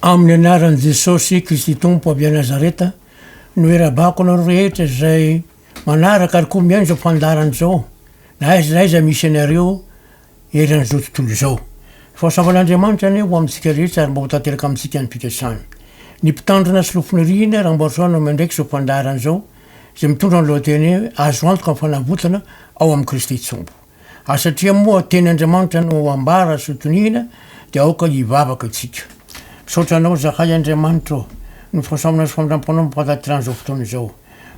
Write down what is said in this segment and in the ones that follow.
amin'ny anaran'i jesosy kristy tompo avy a nazareta no erabako anao rehetra zay manaraka ary koa miaino zao fandarany zao na aiza zay za misy anareo eran'izao tontolo zao fahasavan'andriamanitra any ho amintsika rehetra ary mba ho tanteraka amintsika ny mpikasany ny mpitandrina sy lofonirina raha mboarosoanao mandraiky zao fandarany zao zay mitondra ny lohateny hoe azo antoka amin'ny fanavotana ao amin'ny kristy tsompo satria moa tenyandriamanitra no ambara sotonihina dia aoka hivavaka itsika misaotra anao zahay andriamanitra ny fahasamana sy famindramponao mpatatirany zao fotoana zao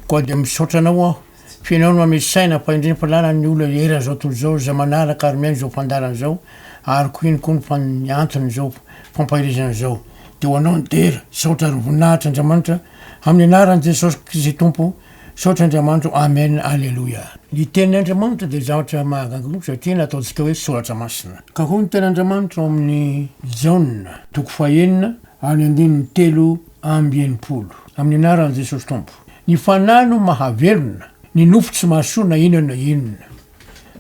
koa dia misaotra anao aho fianao no amesaina fa indreny falala ny olona eran zao tontolo zao za manaraka ary miaino zao fandarany zao ary ko iny koa ny fanyantony zao fampahirizana zao dia ho anao ny tera saotra ary voninahitra andriamanitra amin'ny anaran'i jesosy kristy tompo saotra andriamanitra amen alleloia ny tenin'andriamanitra dia zavatra mahagaga satria nataontsika hoe soratra masina ka hoy ny ten'andriamanitra amin'ny jauna toko fahenina any andininy telo amby enimpolo amin'ny anaran'i jesosy tompo ny fanahy no mahavelona ny nofo tsy mahasoa na inona inona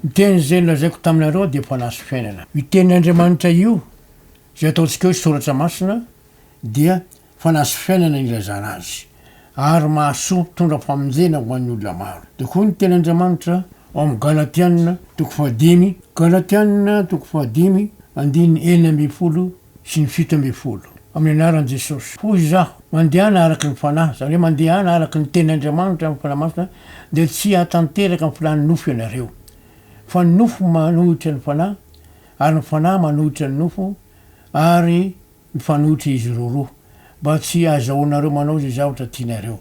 ny teny zay lazaiko taminareo dia fanahy sy fiainana io tenin'andriamanitra io zay ataontsika hoe soratra masina dia fanahy sy fiainana ilazana azy ary mahasoa tondra famonjena ho an'ny olona maro dia koa ny ten'andriamanitra ao amin'ny galatianina toko fahadimy galatianina toko fahadimy andiny enina amby folo sy ny fito amby folo amin'ny anaran'i jesosy hoy zaho mandehana araky ny fanahy zany hoe mandehana araky ny ten'andriamanitra amin'ny fanahy masina dia tsy hatanteraka amin'ny filany nofo ianareo fa ny nofo manohitra ny fanahy ary ny fanahy manohitra ny nofo ary mifanohitra izy roroa mba tsy azahoanareo manao zay zavatra tianareo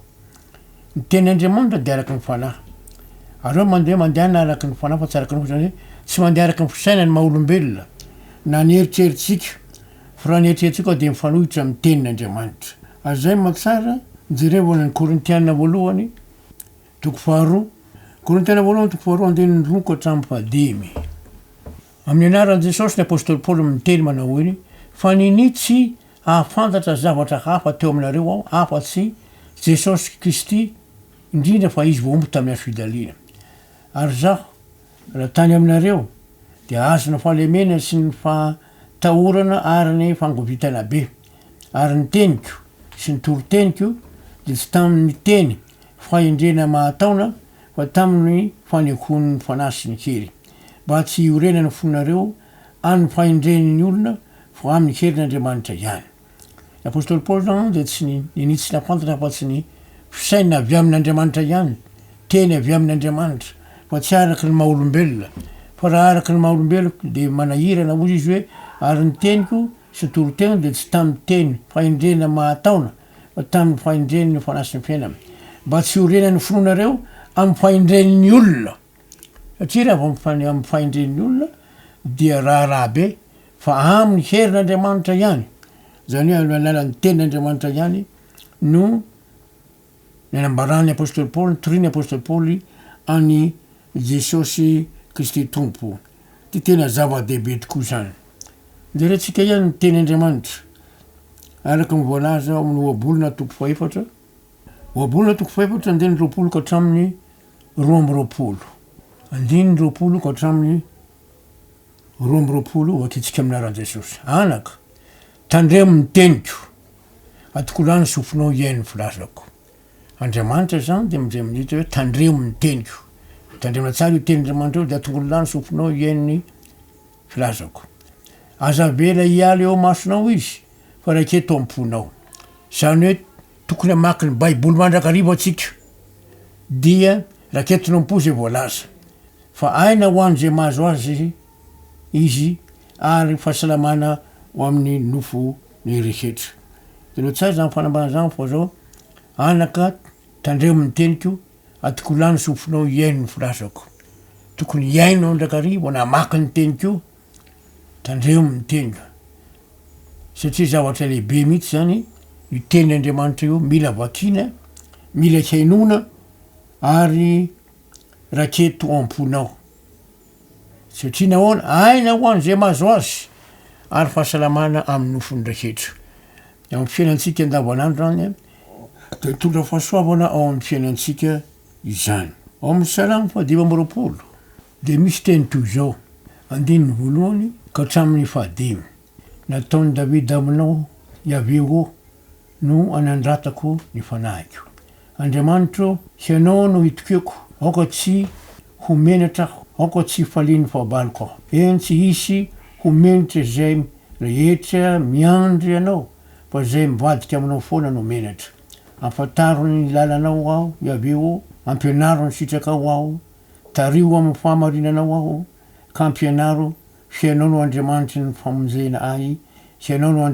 ny ten'andriamanitra dia araky ny fanahy ary eo mandehana araky ny fanahy fa tsy araky ny nofo zany hoe tsy mandeha araky ny fisainany maha-olombelona na ny eritreritsika fa raha ny eritreritsika dia mifanohitra amin'ny tenin'andriamanitra ary zay matsara jerevana ny korintianina voalohany toko faharoa korintianina voalohany toko faharoa andininy roko hatramin'ny fahadimy amin'ny anaran'i jesosy ny apôstôly paoly miteny manao hoiny fa ninitsy ahafantatra zavatra hafa teo aminareo aho afa-tsy jesosy kristy indrindra fa izy voaomby tamin'ny fidaliana ary zaho raha tany aminareo dia azona fahalemena sy ny fatahorana ary ny fangovitana be ary ny teniko sy ny toroteniko dia tsy tamin'ny teny fahendrena mahataona fa tamin'ny fanekon'ny fanahy sy ny kery mba tsy iorena ny fonareo amin'ny fahendren'ny olona fa amin'ny herin'andriamanitra ihany apôstôly paoly zany dia tsy ninitsy nafantatra fa tsy ny fisaina avy amin'andriamanitra ihany teny avy amin'andriamanitra fa tsy araky ny maha-olombelona fa raha araky ny maha-olombelona dia manahirana ozy izy hoe ary ny teniko sy torotegna dia tsy tamin'ny teny fahendrena mahataona fa tamin'ny fahendren'ny fanahy sy ny fiainana mba tsy orena ny finoanareo amin'ny fahendren'ny olona satria raha amin'ny fahendren'ny olona dia raharaha be fa amin'ny herin'andriamanitra ihany zany hoe amin'ny alalan'ny tenin'andriamanitra ihany no nanambarany apôstôly paoly toriny apôstôly paoly any jesosy kristy tompo ty tena zava-dehibe tokoa zany dia rehtsika ihany ny tenin'andriamanitra araky mivoalaza amin'ny oabolona toko faefatra oabolona toko faefatra andiny roapolo ka hatramin'ny roa amby roapolo andiny roapolo ka hatramin'ny roa amby roapolo akitsika aminaran'i jesosy anaka tandremo ny teniko atokolany sofinao iaino filazako andriamanitra zany dia amizay minitra hoe tandremo ny teniko tandremona tsara io tenin'andriamanitra eo dia atongololany sofinao iainony filazako aza vela hialy eo masonao izy fa raiketo amponao zany hoe tokony hamaky ny baiboly mandrakarivo atsika dia raketonao ampo zay voalaza fa aina ho any zay mahazo azy izy ary fahasalamana ho amin'ny nofo ny rehetra dia loha tsara zany fanambana zany fa zao anaka tandremo ny teniko atokolany sofinao iaino ny filazako tokony iainao ndrakarivo namaky ny teniko tandremo ny teniko satria zavatra lehibe mihitsy zany io tenin'andriamanitra io mila vakina mila hainona ary raketo amponao satria nahoana aina ho any zay mahazo azy ary fahasalamana amin'ny nofony rehetra amin'ny fiainantsika andavanandro zany dia mitondra fahasoavana ao amin'ny fiainantsika izany ao amin'ny salamo fahadimy amby roapolo dia misy teny toy zao andininy voalohany ka hatramin'ny fahadimy nataon'i davida aminao iaveo no anandratako ny fanahiko. Andriamanitro, hianao no hitokeko, aoka tsy homenatra aho, aoka tsy faliny fahabaloko aho. Eny tsy hisy homenitra zay rehetra miandry ianao, fa zay mivadika aminao foana no menatra. Ampataro ny lalanao aho, iaveo, ampianaro ny sitrakao aho, tario amin'ny fahamarinanao aho, ka ampianaro fianao no Andriamanitry ny famonjena ahy, fianao no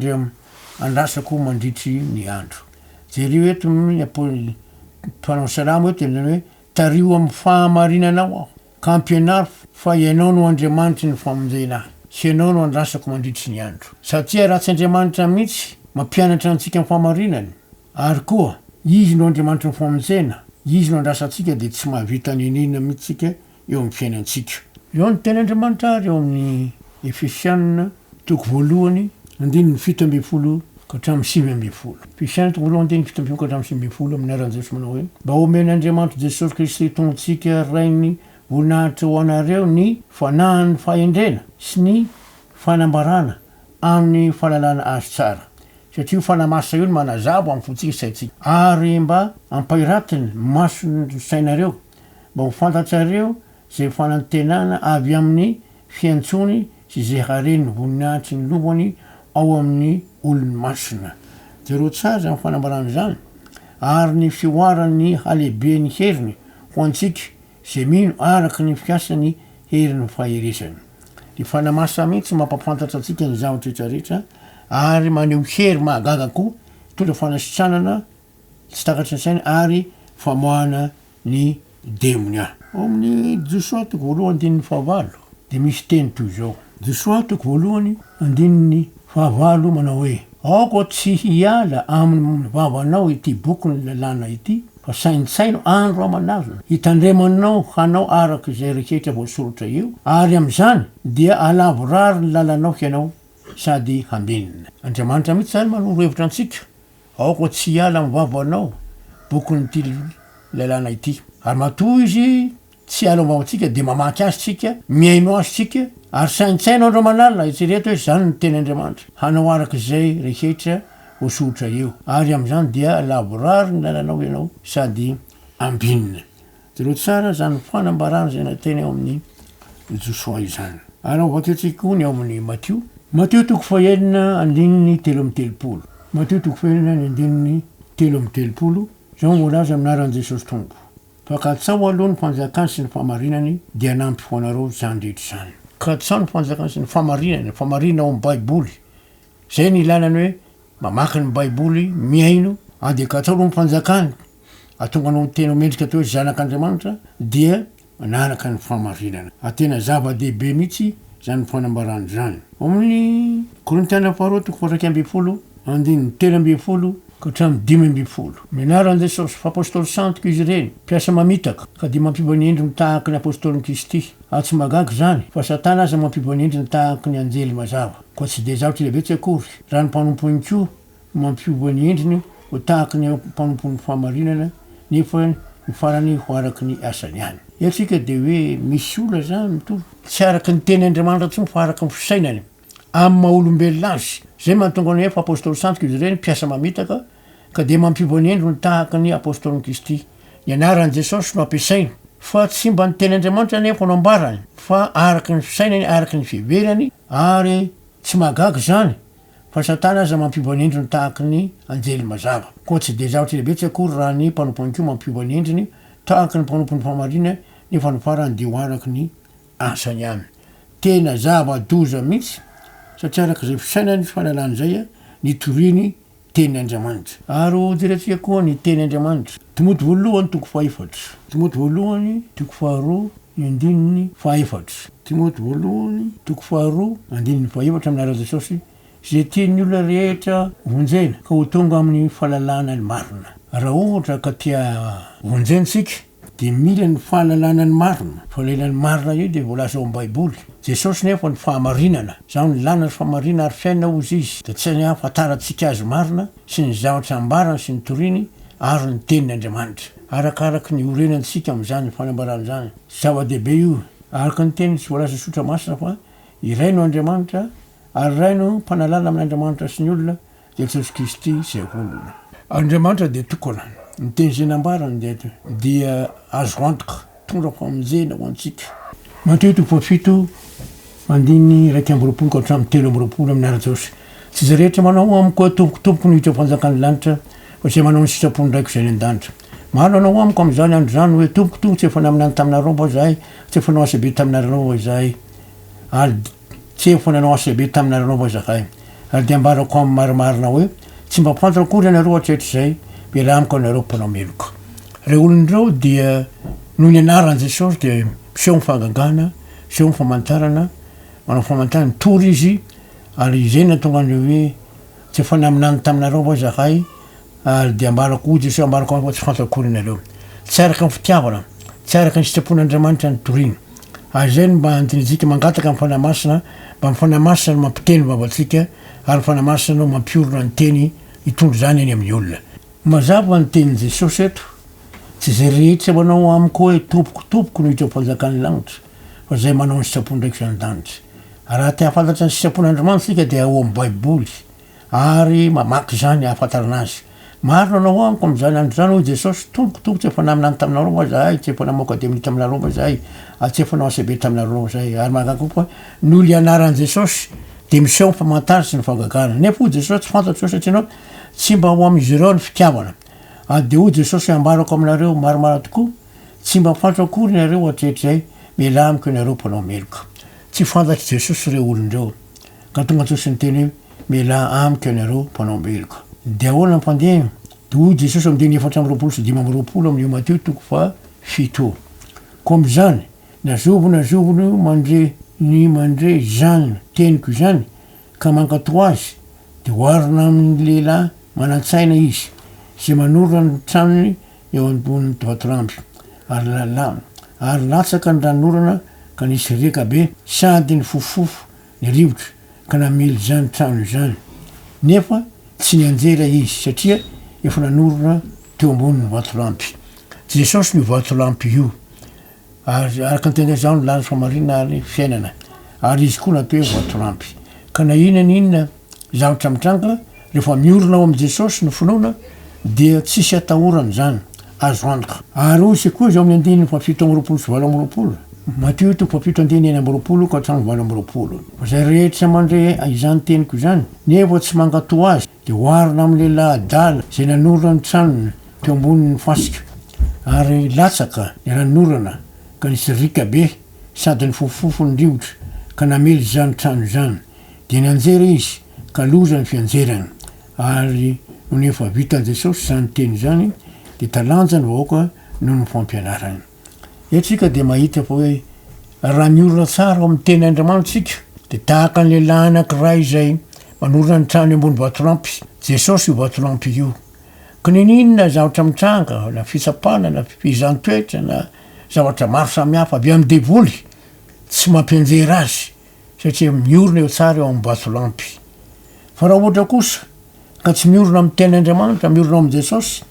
andrasako mandritry ny andro. Jereo eto mpanao salamo eto zany hoe tario amin'ny fahamarinanao aho, ka ampianaro fa ianao no Andriamanitry ny famonjena ahy, fianao no andrasako mandritry ny andro. Satria raha tsy Andriamanitra mihitsy mampianatra antsika amin'ny fahamarinany, ary koa izy no Andriamanitry ny famonjena, izy no andrasantsika dia tsy mahavita ninina mihitsika eo amin'ny fiainantsika. Eo ny ten'Andriamanitra ary eo amin'ny Efesianina toko voalohany andininy 7 ka hatramin'ny 5. Efesianina toko voalohany andininy 7 ka hatramin'ny 5 amin'ny anaran'i Jesosy manao hoe mba omen'Andriamanitra Jesosy Kristy tongontsika rainy voninahitra ho anareo ny fanahin'ny fahendrena sy ny fanambarana amin'ny fahalalana azy tsara. Satria fanamasa io no manazabo amin'ny fotsika saitsika, ary mba ampairatiny masony sainareo, mba ho fantatrareo zay fanantenana avy amin'ny fiantsony sy zay hareny voninahitry ny lovany ao amin'ny olony masina. Jereo tsara zany fanambarana zany, ary ny fioarany halehibe ny heriny ho antsika zay mino araky ny fiasany heriny faheresany. Ny fanamasa mihitsy mampafantatra atsika ny zavatra rehetrarehetra, ary maneho hery mahagagako tondra fanasitranana tsy takatry ny saina ary famoahana ny demonia. Ao amin'ny Josoa toko voalohany andininy 9 dia misy teny toy izao. Josoa toko voalohany andininy 9 manao hoe aoka tsy hiala amin'ny vavanao ity boky ny lalàna ity, fa saintsaino andro aman'azona hitandremanao hanao araky zay rehetra voasoratra eo, ary amin'izany dia alavorary ny lalanao hianao sady hambinina. Andriamanitra mihitsy zany manoro hevitra antsika, aoka tsy hiala amin'ny vavanao bokin'ity lalàna ity, ary matoa izy tsy hiala amin'ny vavantsika dia mamaky azy tsika, miaino azy tsika, ary saintsaino andro aman'alina itsireta hoe zany ny teny Andriamanitra, hanao araky zay rehetra voasoratra eo, ary amin'izany dia lavorary ny lalanao ianao sady ambinina. Jereo tsara zany fanambarana zay nateny eo amin'ny Josoa izany. Ary vakeotsika koa ny ao amin'ny Mateo toko 9 andininy 3:30. Mateo toko 9 andininy 3:30 zao molaza aminaran'i Jesosy Tompo. Fakatsao aloha ny fanjakany sy ny fahamarinany dia nampy ho anareo zany rehetra zany. Katsao ny fanjakany sy ny fahamarinany, fahamarina ao amin'ny Baiboly. Zay ny ilanany hoe mamaky ny Baiboly, miaino, dia katsao aloha ny fanjakany, atonga anao tena mendrika atao hoe zanak'Andriamanitra, dia manaraka ny fahamarinana. Tena zava-dehibe mihitsy zany fanambarana zany. Amin'ny Korintiana faharoa toko 1 andininy 13 ka hatramin'ny 15. Mianaran'i Jesosy fa apôstôly santoko izy ireny, mpiasa mamitaka ka dia mampiova ny endriny tahaka ny apôstôlin'i Kristy. Tsy magaga zany fa Satana aza mampiova ny endriny tahaka ny anjely mazava, koa tsy dia zavatra levetsy akory. Raha ny mpanompony koa mampiova ny endriny ho tahaka ny mpanompony fahamarinana, nefa ny farany ho araky ny asany ihany. Etsika dia hoe misy olona zany mitovy tsy araky ny teny Andriamanitra tsy fa araky ny fisainany amin'ny maha-olombelona azy. Zay mahatonga ny hoe fa apôstôly santoko izy ireny, mpiasa mamitaka ka dia mampiova ny endriny tahaka ny apôstôlin'i Kristy. Ny anaran'i Jesosy no ampiasainy, fa tsy mba ny teny Andriamanitra nefa no ambarany, fa araky ny fisainany, araky ny fiheverany, ary tsy magaga zany fa Satana aza mampiova ny endriny tahaka ny anjely mazava. Koa tsy dia zavatra lehibe tsy akory raha ny mpanompony koa mampiova ny endriny tahaka ny mpanompony fahamarinana, nefa ny farany dia ho araky ny asany ihany. Tena zava-doza mihitsy satria araky zay fisainany fahalalany zay ny toriny teny Andriamanitra. Ary ho jerentsika koa ny teny Andriamanitra. Timoty voalohany toko 4. Timoty voalohany toko 2 andininy 4. Timoty voalohany toko 2 andininy 4 amin'anaran'i Jesosy. Zay tian'ny olona rehetra vonjena ka ho tonga amin'ny fahalalana ny marina. Raha ohatra ka tia vonjentsika dia mila ny fahalalana ny marina. Fahalalana ny marina io dia voalaza ao amin'ny Baiboly. Jesosy nefa ny fahamarinana, zao ny lana ny fahamarinana ary fiaina ozy izy, dia tsy ny ahafantarantsika azy marina sy ny zavatra ambarany sy ny toriny ary ny tenin'Andriamanitra. Arakaraky ny orenantsika amin'izany fanambarana zany. Zava-dehibe io, araka ny teny tsy voalaza sotra masina fa iraino Andriamanitra, ary iraino mpanalala amin'Andriamanitra sy ny olona, Jesosy Kristy zay olona Andriamanitra dia tokona miteny zay nambarany dia azo antoka tondra famonjena ho antsika Mateo 7 mandiny 1 ka hatramin'ny 3 amin'ny ara-Josy tsy zay rehetra manao amiko tompotompoky ny hitra fanjakany lanitra fa zay manao ny sitrapony raiko zay ny an-danitra maro anao amiko am'izany andro zany hoe tompotompoky tsy efa naminany taminareo mba zahay tsy efa nanao asabe taminareo zahay ary tsy efa nanao asabe taminareo mba zahay ary dia ambarako amin'ny marimarina hoe tsy mba fantatra akory anareo hatretra zay miala amiko anareo mpanao meloka reo olon'ireo dia noho ny anaran'i Jesosy dia miseho mifahagagana miseho mifamantarana manao famantarana tory izy ary izay natonga andreo hoe tsy efa naminany taminareo mba zahay ary dia ambarako hoy Jesosy ambarako tsy fantatra akory anareo tsy araka ny fitiavana tsy araka ny sitrapon'Andriamanitra ny torina ary zay mba antinitsika mangataka amin'ny fanahy masina mba ny fanahy masina no mampiteny vavantsika ary ny fanahy masina no mampiorona ny teny hitondro zany eny amin'ny olona mazava ny tenin'i Jesosy eto tsy zay rehetra manao amiko hoe tompokotopoko no hitra fanjakany lanitra fa zay manao ny sitrapony raiky zany danitra raha te hafantatra ny sitrapon'Andriamanitra sika dia ao amin'ny baiboly ary mamaky zany ahafantarana azy maro nanao amiko am'izany andro zany hoe Jesosy tompokotopoko tsy efa naminany taminareo mba zahay tsy efa namoaka deminy taminareo mba zahay tsy efa nao asabe taminareo zahay ary mahagakokoa noho ny anaran'i Jesosy dia miseho mifamantarana sy ny fahagagana nefa hoy Jesosy tsy fantatro satria anao tsy mba ho amin'izy ireo ny fitiavana dia hoy Jesosy ambarako aminareo maromaro tokoa tsy mba fantatra akory nareo hatrehetra zay miala amiko ianareo mpanao meloka tsy fantatry Jesosy reo olondreo ka tonga Jesosy ny teny hoe miala amiko ianareo mpanao meloka dia ahoana mpandeha hoy Jesosy amin'ny 4:25 amin'ny Mateo 7 ko am'izany nazovo mandre zany teniko izany ka mankato azy dia hoarina amin'ny lehilahy manan-tsaina izy zay manorona ny tranony eo ambonin'ny vatolampy ary latsaka ny ranonorana ka nisy reka be sady ny fofofo ny rivotra ka namely zany trano izany nefa tsy nianjera izy satria efa nanorona teo ambonin'ny vatolampy Jesosy ny vatolampy io ary araka ny tena zao ny laza famarina ary fiainana ary izy koa natao hoe vatolampy ka na inona zavatra mitranga rehefa miorona ao amin'i Jesosy ny finoana dia tsisy atahorana zany azo antoka ary hoy koa zao amin'ny andininy 7:20 Mateo 7:9 ka hatramin'ny 20 fa zay rehetra mandre izany teniko izany nefa tsy mankato azy dia hoarina amin'ny lehilahy adala zay nanorona ny tranony teo ambonin'ny fasika ary latsaka ny ranonorana ka nisy rika be sady ny fofofo ny rivotra ka namely zany trano zany dia nianjera izy ka loza ny fianjerany ary no nefa vitan'i Jesosy zany teny zany dia talanja ny vahoaka noho ny fampianarany etsika dia mahita fa hoe raha miorona tsara ao amin'ny teny Andriamanitra tsika dia tahaka ny lehilahy anankiray zay manorona ny trano ambony vatolampy Jesosy io vatolampy io ka ninona zavatra mitranga na fitsapana na fizantoetra na zavatra maro samihafa avy amin'ny devoly tsy mampianjera azy satria miorona eo tsara eo amin'ny vatolampy fa raha ohatra kosa ka tsy miorona amin'ny ten'Andriamanitra miorona ao amin'i Jesosy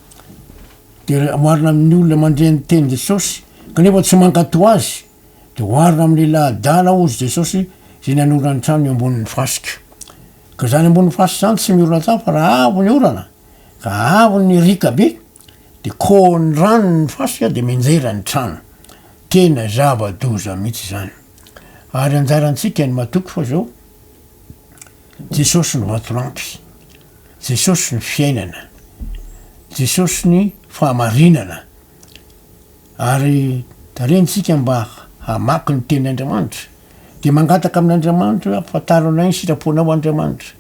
dia hoarina amin'ny olona mandre ny teny Jesosy kanefa tsy mankato azy dia hoarina amin'ny lehilahy adala ozy Jesosy zay nanorona ny trano eo ambonin'ny fasika ka zany ambonin'ny fasika zany tsy miorona tsara fa raha avo ny orana ka avo ny rika be dia ko ny rano ny fasika dia menjera ny trano tena zava-doza mihitsy zany ary anjarantsika ny matoky fa zao Jesosy ny vatolampy Jesosy ny fiainana Jesosy ny fahamarinana ary tarenitsika mba hamaky ny tenin'Andriamanitra dia mangataka amin'Andriamanitra ampahafantarana ny sitraponao Andriamanitra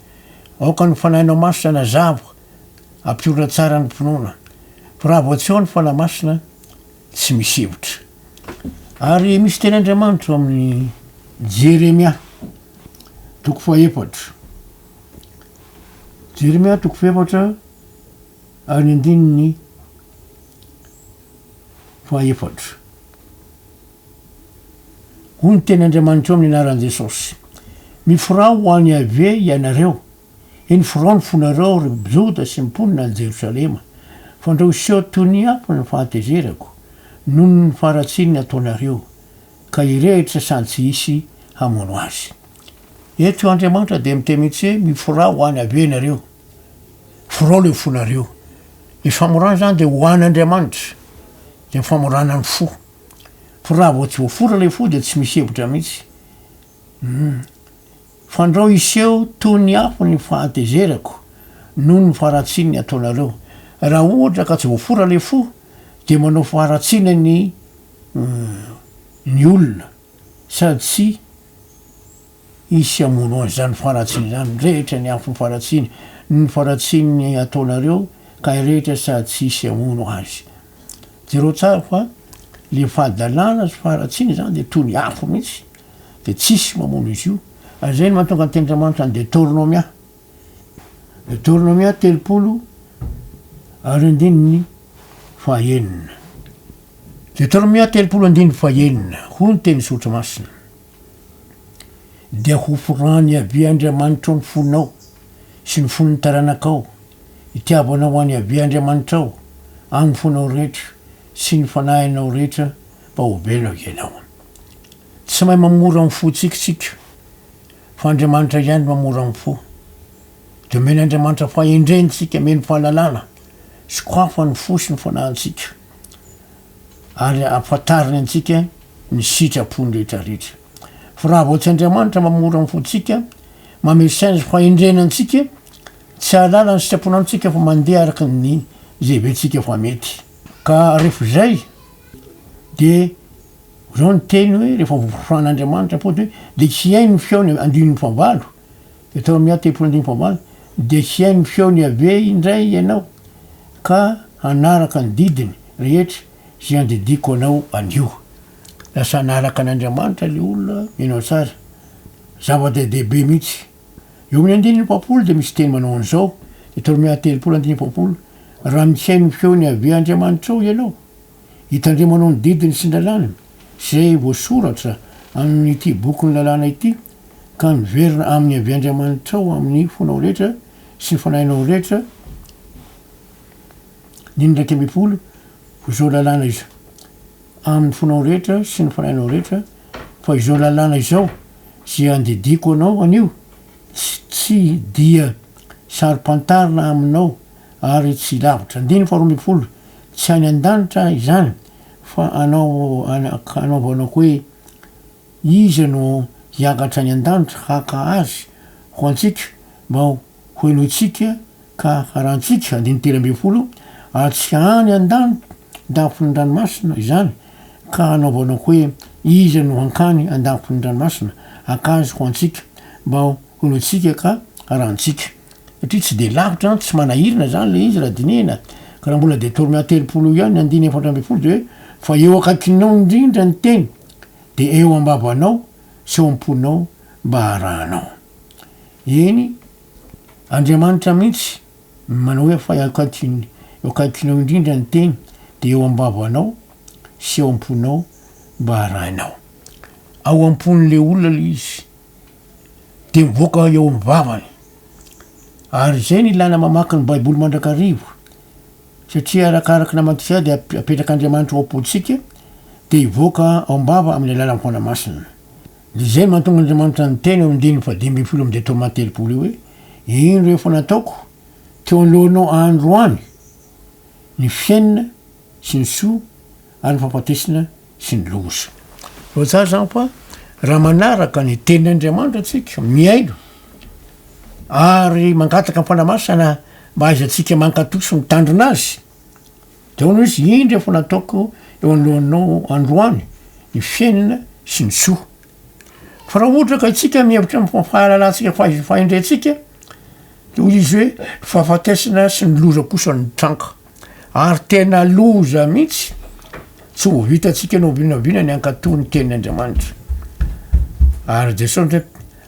aoka ny fanahinao masina nazava ampiorona tsara ny mpinoana fa raha vao tsy ao ny fanahy masina tsy misy hevitra ary misy tenin'Andriamanitra amin'ny Jeremia 4 Jeremia 4 ary ny andininy 4 hoy ny tenin'Andriamanitra eo amin'ny anaran'i Jesosy mifirao ho any ave ianareo eny firao ny fonareo ry Joda sy mponina ny Jerosalema fa andreo iseho toy ny hafa ny fahatezerako noho ny faratsiny ataonareo ka irehitra sady tsy hisy hamono azy eto Andriamanitra dia miteny mihitsy hoe mifirao ho any ave ianareo forao le fonareo le famorana zany de hoan'andriamanitra de famorana ny fo fa raha vo tsy voafora le fo de tsy misy hevitra mihitsy fandrao iseo toy ny afo ny fahatezerako noho ny faharatsiny ataonareo raha ohatra ka tsy voafora le fo de manao faharatsina ny olona sady tsy isy amono an'zany faharatsiny zany rehetra ny afo ny faharatsiny ny faharatsiny ataonareo ka rehetra sady tsy isy amono azy jereo tsara fa le fahadalàna sy faharatsiny zany de toy ny afo mihitsy de tsisy mamono izy io azay ny mahatonga ny tenyandriamanitra ny Deutéronomia 30 ary andininy fahaenina Deutéronomia 30 andininy fahaenina ho ny teny sotra masina dia hoforany avy Andriamanitra ny fonao sy ny fon'ny taranakao itiavanao any avy Andriamanitra ao amin'ny fonao rehetra sy ny fanahinao rehetra mba ho velao ianao tsy mahay mamora amin'ny fotsikitsika fa Andriamanitra ihany mamora amin'ny fo de meny Andriamanitra fahendrentsika meny fahalalàna sy koafa ny fo sy ny fanahintsika ary afatariny antsika ny sitrapony rehetrarehetra fa raha vo tsy Andriamanitra mamora amin'ny fotsika mamesainy fahendrenantsika tsy ahalala ny sitraponantsika fa mandeha araka ny zay ventsika fa mety ka rehefa zay de zao ny teny hoe rehefa voforan'Andriamanitra pody hoe de tsy hay ny feony andininy favalo Deutéronomia 30 de tsy hay ny feony ave indray ianao ka hanaraka ny didiny rehetra zay andidiko anao anio lasa hanaraka an'Andriamanitra le olona ianao tsara zava-dehibe mihitsy eo amin'ny andininy 40 de misy teny manao an'izao Deutéronomia 30 raha tsy hay ny feony ave Andriamanitra ao ianao hitandremanao ny didiny sy ny lalàna zay voasoratra amin'ity boky ny lalàna ity ka miverina amin'ny avy Andriamanitra ao amin'ny fonao rehetra sy ny fanahinao rehetra nindraiky ambipolo zao lalàna izy amin'ny fonao rehetra sy ny fanahinao rehetra fa izao lalàna izao zay andidiko anao anio tsy dia sarim-pantarina aminao ary tsy lavitra andiny faharoambipolo tsy any an-danitra izany fa anaovanao hoe iza no hiakatra any an-danitra haka azy ho antsika mba hoenoitsika ka harantsika andiny 13 ary tsy any an-danitra andafiny ranomasina izany ka anaovanao hoe iza no hankany andafiny ranomasina haka azy ho antsika mba hoenoitsika ka harantsika satria tsy de lavitra tsy manahirina zany le izy raha dinihana ka raha mbola Deutéronomia 30 ihany andiny 4 de hoe fa eo akaikinao indrindra ny teny de eo ambavanao sy eo amponao mba harahanao eny Andriamanitra mihitsy manao hoe fa eo akaikinao indrindra ny teny de eo ambavanao sy eo amponao mba harahanao ao ampon'le olona le izy de mivoaka eo amin'ny vavany ary zay ny ilana mamaky ny baiboly mandrakarivo satria arakaraky namantsika de apetrak'Andriamanitra ao am-potsika de hivoaka ao ambava amin'ny alala amin'ny fanamasina de zay mahatonga Andriamanitra ny teny eo am'diny 15 amin'ny Deutéronomia 30 hoe ino rehefa nataoko teo alohanao androany ny fiainana sy ny soa ary ny fampatesina sy ny loza ro tsara zany fa raha manaraka ny tenin'Andriamanitra atsika miaino ary mangataka ny fanamasana mba aizatsika mankatoso mitandrina azy de ono izy iny rehefa nataoko eo alohanao androany ny fiainana sy ny soa fa raha ohatra ka itsika mihevitra fahalalatsika fahendrentsika de hoy izy hoe fahafatesana sy ny loza kosa ny tranka ary tena loza mihitsy tsy ho vitatsika nao vinavina ny ankatoa ny tenin'Andriamanitra ary Jesosy ndray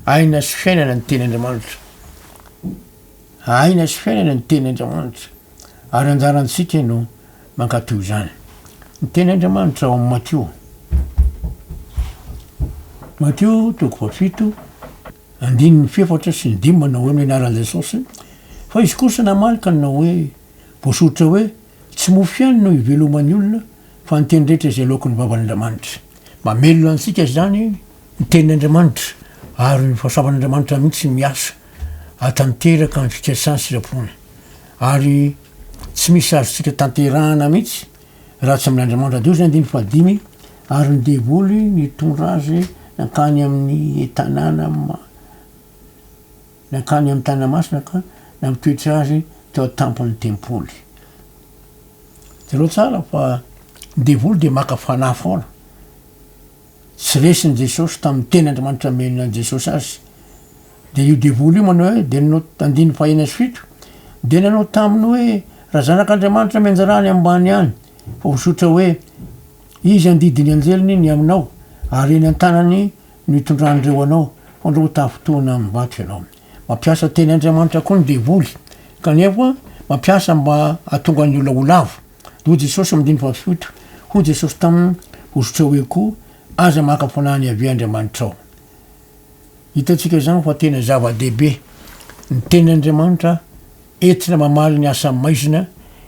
aina sy fiainana ny tenin'Andriamanitra aina sy fiainana ny tenin'Andriamanitra ary anjarantsika no mankatoa izany ny tenin'Andriamanitra ao amin'ny Matteo 7 andininy 4 sy ny 5 manao hoe amin'ny anaran'i Jesosy fa izy kosa namalika nanao hoe voasoritra hoe tsy mofy ihany no hivelomany olona fa ny teny rehetra izay lokon'ny vavan'Andriamanitra mamelona antsika zany ny tenin'Andriamanitra ary ny fahasavan'Andriamanitra mihitsy miasa atanteraka ny fikasany sy rapony ary tsy misy azotsika tanterahana mihitsy raha tsy amin'andriamanitra deo zany diny fahadimy ary ny devoly nitondra azy nakany amin'ny tanàna nakany amin'ny tanàna masina ka nampitoetry azy teo atampony tempoly zareo tsara fa devoly de maka fanahy foana tsy resiny jesosy tamin'ny tenyandriamanitra menina jesosy azy de io devoly io manao hoe de nanao andiny fahena sy fito de nanao taminy hoe raha zanak'andriamanitra mianjarany ambany any fa hosotra hoe izy andidiny anjeliny ny aminao ary eny an-tanany no itondrandreo anao fandreo tafotoana amin'ny vato ianao mampiasa teny andriamanitra koa ny devoly kanefa mampiasa mba atonga ny olaolavo do jesosy amdiny fafito ho jesosy taminy hosotra hoe koa aza maka fanany avy andriamanitra ao hitatsika zany fa tena zava-dehibe ny tenyandriamanitra entina mamaly ny asa maizina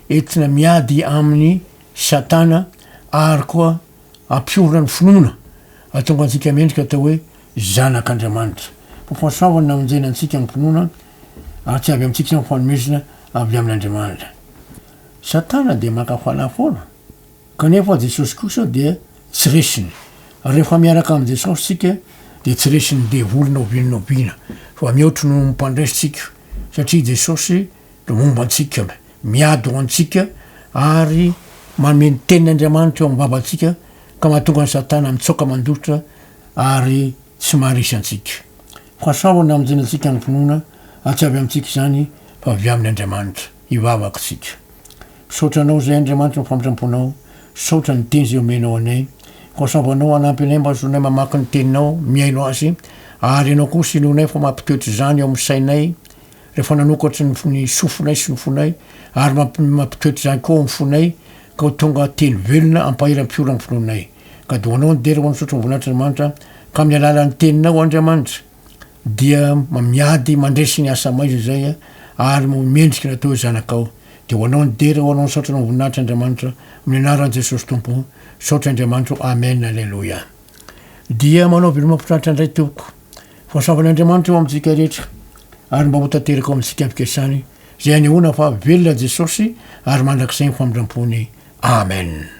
entina miady amin'ny satana ary koa ampiorona ny finoana atonga antsika mendrika atao hoe zanak'andriamanitra fa fahasoavany namonjena antsika ny finoana ary tsy avy amintsika sy mifanomezina avy amin'andriamanitra satana de maka fanahy foana kanefa jesosy kosa dia tsy resiny rehefa miaraka am' jesosy sika de tsy resiny devoly naovinanaovina fa mihoatry no mimpandraisitsika satria jesosy no momba antsika miady ho antsika ary manome tenin'andriamanitra eo amy vavantsika ka mahatonga ny satana mitsoka mandotra ary tsy maharisy antsika fahasoavana aminjena antsika ny finoana ary tsy avy amintsika zany fa avy amin'ny andriamanitra hivavaka tsika saotra anao zay andriamanitra mifamindramponao saotra ny teny zay omenao anay fahasoavanao anampy anay mba azonay mamaky ny teninao miaino azy ary ianao koa sy ilonay fa mampitoetry zany eo amy sainay rehefa nanokatry ny sofonay sy ny fonay ary mampitoetry zany koa amy fonay ka ho tonga teny velona ampahira-mpiora ny finoanay ka de hoanao ny dera ho any sotry ny voninahitryandriamanitra ka amin'ny alalan'ny teninao andriamanitra dia miady mandresy ny asa maizy zay ary mendriky natao hoe zanakao de hoanao ny dera ho anao ny saotra ny voninahitry andriamanitra amin'ny anaran'i jesosy tompo saotra andriamanitra amen alleloia dia manao velo mampitraritra indray toko fahasoavan'andriamanitra eo amintsika rehetra ary mba ho tanteraka ao amintsika ampikesany zay anehoana fa velona jesosy ary mandrakizay ny famindram-pony amen